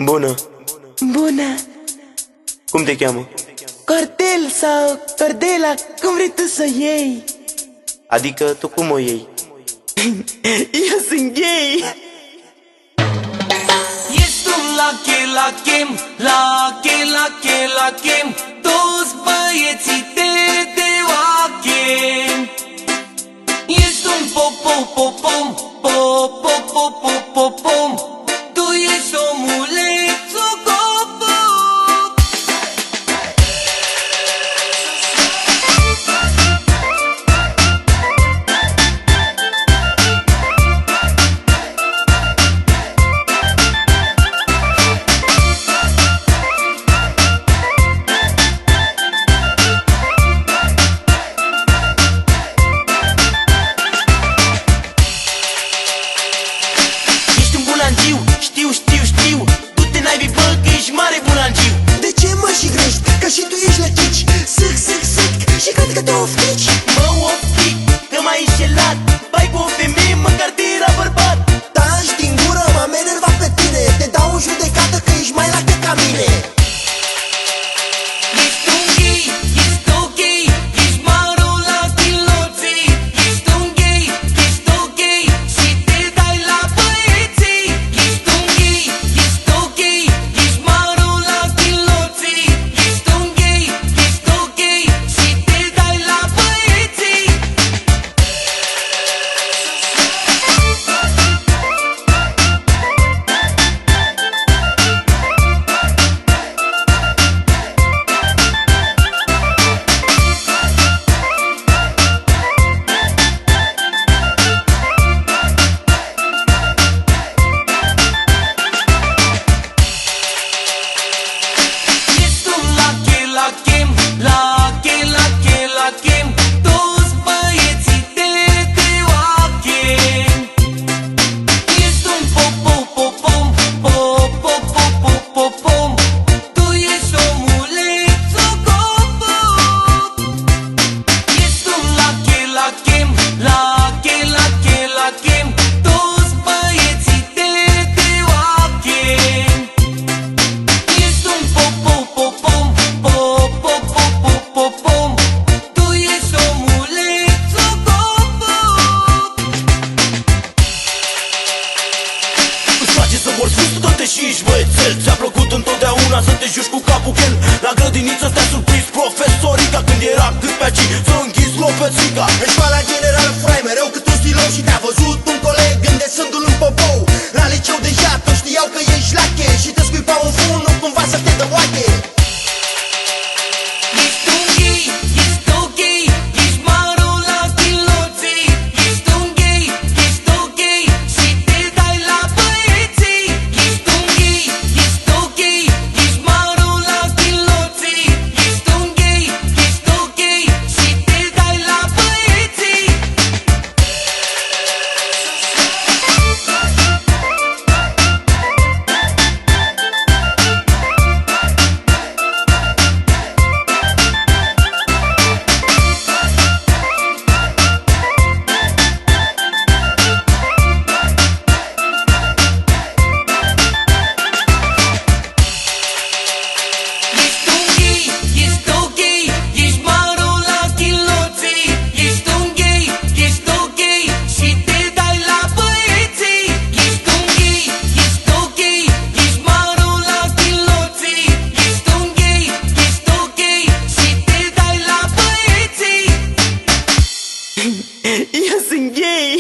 Bună! Bună! Cum te cheamă? Cordel sau Cordela, cum vrei tu să iei? Adică tu cum o iei? Eu sunt gay! Ești un lachem, toți băieții te deoachem. Ești un popom, tu ești omulețul copo. Știu, du-te naibii, bă, că ești mare bulangiu. De ce mă jignești? Că și tu ești lătici. Sic și cred că te oftici. Mă oftic, că m-ai înșelat. Bai cu o femeie, măcar te era bărbat. Taci din gură, m-am enervat pe tine. Te dau în judecată că ești mai lacă ca mine. Ești un gay, ești ok, ești maro la chiloții. Ești un gay, ești ok și te dai la băieții. Ești un gay, ești ok, ești maro la chiloții. Ești un gay, ești ok și te dai la băieții. Ești un lachem, toți băieții te deoachem. Ești un popom, tu ești omulețul copo. Ești un lachem, toți băieții te deoachem. Ești un popom, tu ești omulețul copo. Îți place să mor sus, dă-te și ești băiețel. Ți-a plăcut întotdeauna să te joci cu capul chel. La grădiniță te-a surprins profesorica când era cât pe aici să închizi lopețica. În școala generală furai mereu cât un stilou și te-a văzut un coleg îndesându-l în popou. La liceu deja toți știau că ești lache și te scuipau în fund, nu cumva să te dă oache. Ești un gay, ești ok, ești maro la chiloții. Ești un gay, ești ok și te dai la băieții. Ești un gay, ești ok, ești maro la chiloții. Ești un gay, ești ok și te dai la băieții. Ești un gay, ești ok, ești maro la chiloții. Ești un gay, ești ok și te dai la băieții. Ești un gay, ești ok, ești maro la chiloții. Ești un gay, ești ok și te dai la băieții. Eu sunt gay!